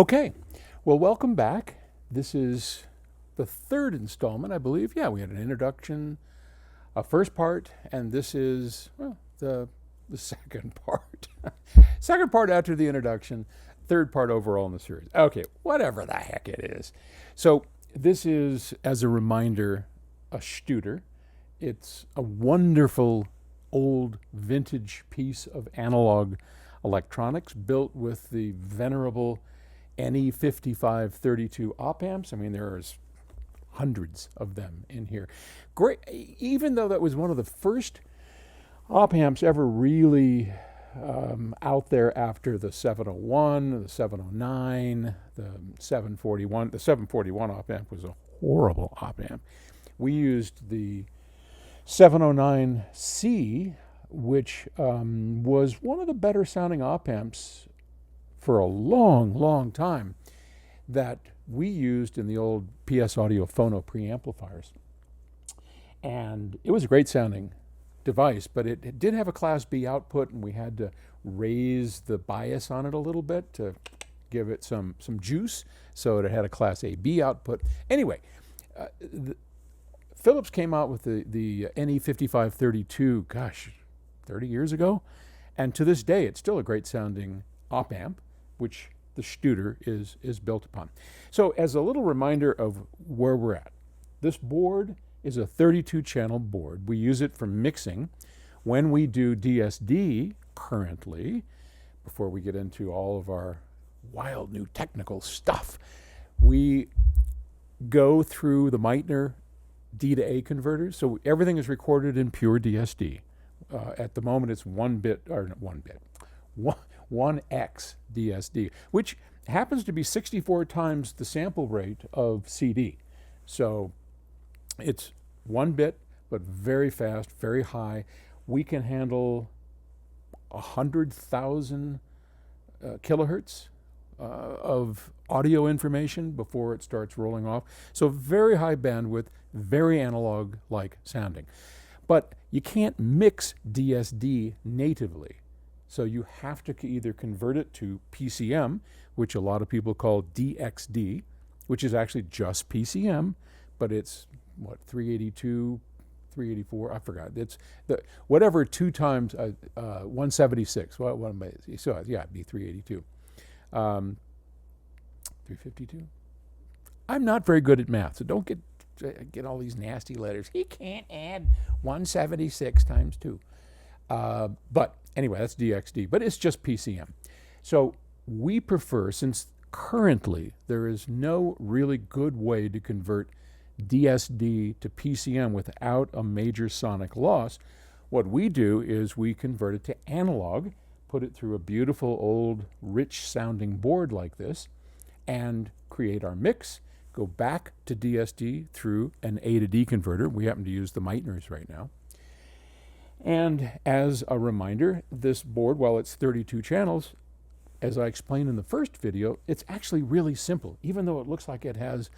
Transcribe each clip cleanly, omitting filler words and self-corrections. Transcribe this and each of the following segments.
Okay, well, welcome back. This is the third installment, I believe. Yeah, we had an introduction, a first part, and this is the second part. Second part after the introduction, third part overall in the series. Okay, whatever the heck it is. So this is, as a reminder, a Studer. It's a wonderful old vintage piece of analog electronics built with the venerable NE5532 op amps. I mean, there's hundreds of them in here. Great, even though that was one of the first op amps ever really out there after the 701, the 709, the 741. The 741 op amp was a horrible op amp. We used the 709C, which was one of the better sounding op amps for a long, long time that we used in the old PS Audio Phono preamplifiers. And it was a great sounding device, but it did have a Class B output, and we had to raise the bias on it a little bit to give it some juice so it had a Class AB output. Anyway, Philips came out with the NE5532, gosh, 30 years ago, and to this day it's still a great sounding op amp, which the Studer is built upon. So as a little reminder of where we're at, this board is a 32 channel board. We use it for mixing. When we do DSD currently, before we get into all of our wild new technical stuff, we go through the Meitner D to A converters. So everything is recorded in pure DSD. At the moment it's 1x DSD, which happens to be 64 times the sample rate of CD. So it's 1 bit, but very fast, very high. We can handle 100,000 kilohertz of audio information before it starts rolling off. So very high bandwidth, very analog-like sounding. But you can't mix DSD natively. So you have to either convert it to PCM, which a lot of people call DXD, which is actually just PCM, but it's, 382, 384, I forgot. It's whatever 2 times 176. What am I? So yeah, it'd be 382. 352. I'm not very good at math, so don't get all these nasty letters. He can't add 176 times 2. But anyway, that's DXD, but it's just PCM. So we prefer, since currently there is no really good way to convert DSD to PCM without a major sonic loss, what we do is we convert it to analog, put it through a beautiful old rich sounding board like this, and create our mix, go back to DSD through an A to D converter. We happen to use the Meitners right now. And as a reminder, this board, while it's 32 channels, as I explained in the first video, it's actually really simple. Even though it looks like it has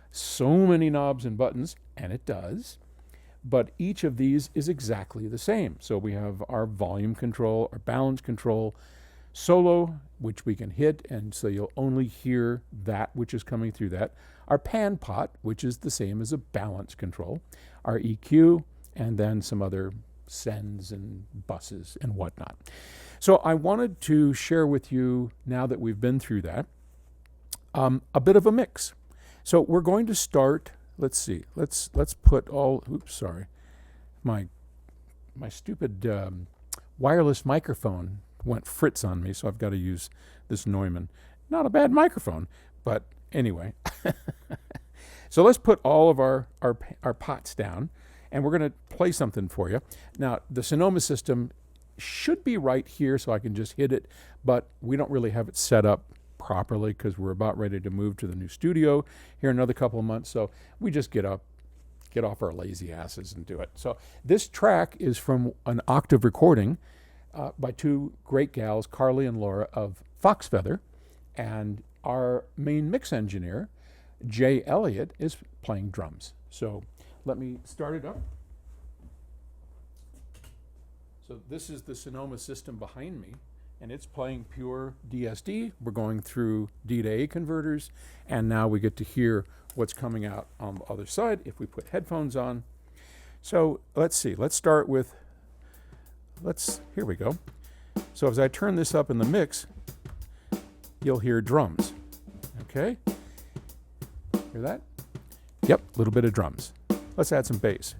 so many knobs and buttons, and it does, but each of these is exactly the same. So we have our volume control, our balance control, solo, which we can hit, and so you'll only hear that which is coming through that. Our pan pot, which is the same as a balance control, our EQ, and then some other sends and buses and whatnot. So I wanted to share with you, now that we've been through that, a bit of a mix. So we're going to start, let's see, let's put all, oops, sorry, my stupid wireless microphone went fritz on me, so I've got to use this Neumann. Not a bad microphone, but anyway. So let's put all of our pots down, and we're going to play something for you. Now, the Sonoma system should be right here, so I can just hit it, but we don't really have it set up properly because we're about ready to move to the new studio here in another couple of months. So we just get off our lazy asses and do it. So this track is from an Octave recording by 2 great gals, Carly and Laura of Foxfeather, and our main mix engineer, Jay Elliott, is playing drums. So let me start it up. So this is the Sonoma system behind me, and it's playing pure DSD. We're going through D to A converters, and now we get to hear what's coming out on the other side if we put headphones on. So let's see, let's start with, here we go. So as I turn this up in the mix, you'll hear drums, okay? Hear that? Yep, a little bit of drums. Let's add some bass.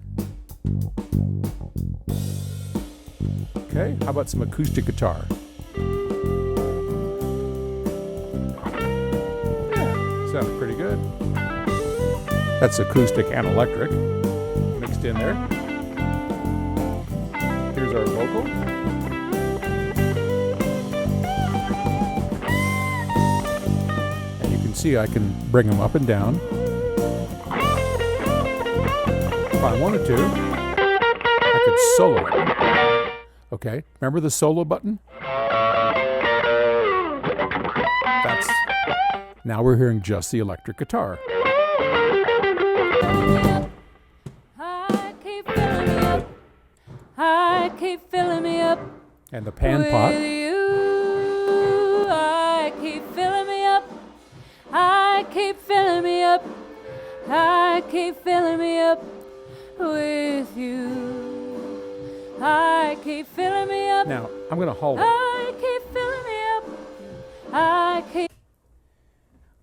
Okay, how about some acoustic guitar? Yeah, sounded pretty good. That's acoustic and electric mixed in there. Here's our vocal. And you can see I can bring them up and down. If I wanted to, I could solo it. Okay, remember the solo button? Now we're hearing just the electric guitar. I keep filling me up. I keep filling me up. And the pan pot. With you, I keep filling me up. I keep filling me up. I keep filling me up with you. I keep filling me up. Now, I'm going to hold it. I keep filling me up. I keep.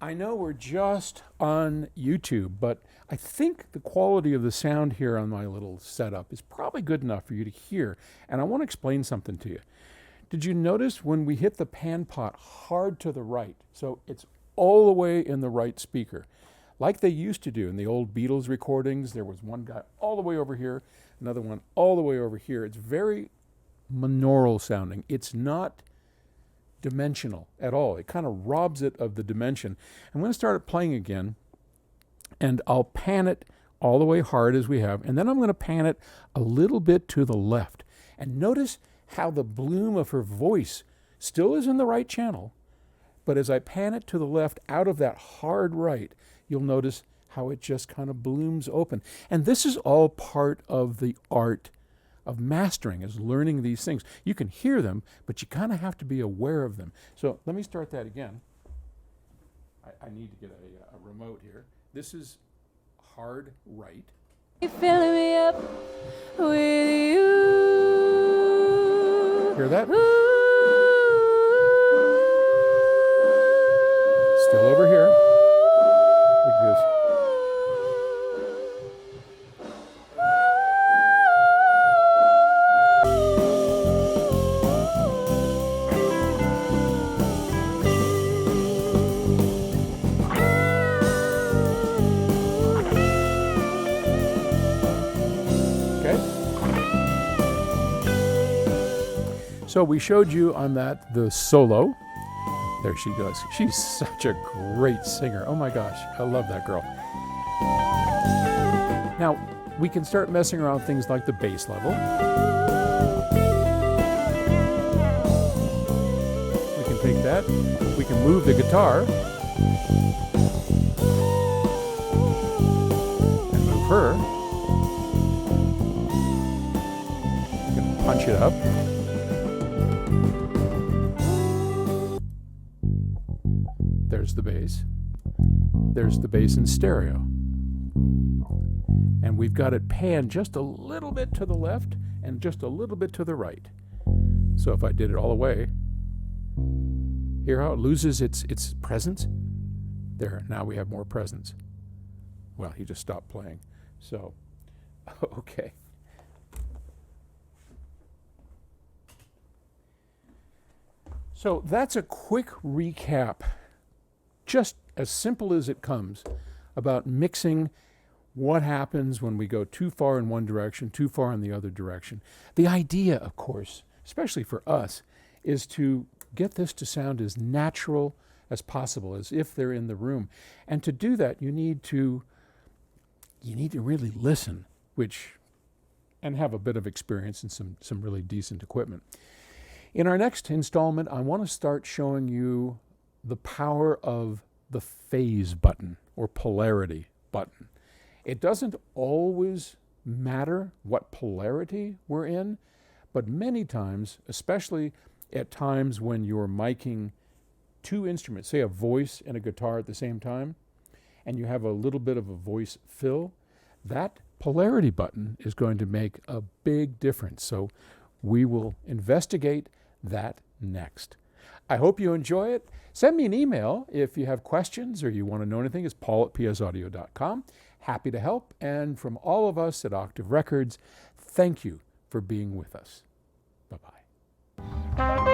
I know we're just on YouTube, but I think the quality of the sound here on my little setup is probably good enough for you to hear. And I want to explain something to you. Did you notice when we hit the pan pot hard to the right? So it's all the way in the right speaker. Like they used to do in the old Beatles recordings, there was one guy all the way over here, another one all the way over here. It's very monaural sounding. It's not dimensional at all. It kind of robs it of the dimension. I'm going to start it playing again, and I'll pan it all the way hard as we have, and then I'm going to pan it a little bit to the left. And notice how the bloom of her voice still is in the right channel, but as I pan it to the left out of that hard right, you'll notice how it just kind of blooms open. And this is all part of the art of mastering, is learning these things. You can hear them, but you kind of have to be aware of them. So let me start that again. I need to get a remote here. This is hard right. Keep filling me up with you. Hear that? Ooh. Still over here. Like this. So we showed you on that the solo. There she goes. She's such a great singer. Oh my gosh, I love that girl. Now, we can start messing around with things like the bass level. We can take that. We can move the guitar. And move her. We can punch it up. There's the bass. There's the bass in stereo. And we've got it panned just a little bit to the left and just a little bit to the right. So if I did it all the way, hear how it loses its presence? There, now we have more presence. Well, he just stopped playing. So, okay. So that's a quick recap, just as simple as it comes, about mixing what happens when we go too far in one direction, too far in the other direction. The idea, of course, especially for us, is to get this to sound as natural as possible, as if they're in the room. And to do that, you need to really listen, and have a bit of experience and some really decent equipment. In our next installment, I want to start showing you the power of the phase button or polarity button. It doesn't always matter what polarity we're in, but many times, especially at times when you're miking two instruments, say a voice and a guitar at the same time, and you have a little bit of a voice fill, that polarity button is going to make a big difference. So we will investigate that next. I hope you enjoy it. Send me an email if you have questions or you want to know anything. It's paul@psaudio.com. Happy to help. And from all of us at Octave Records, thank you for being with us. Bye-bye.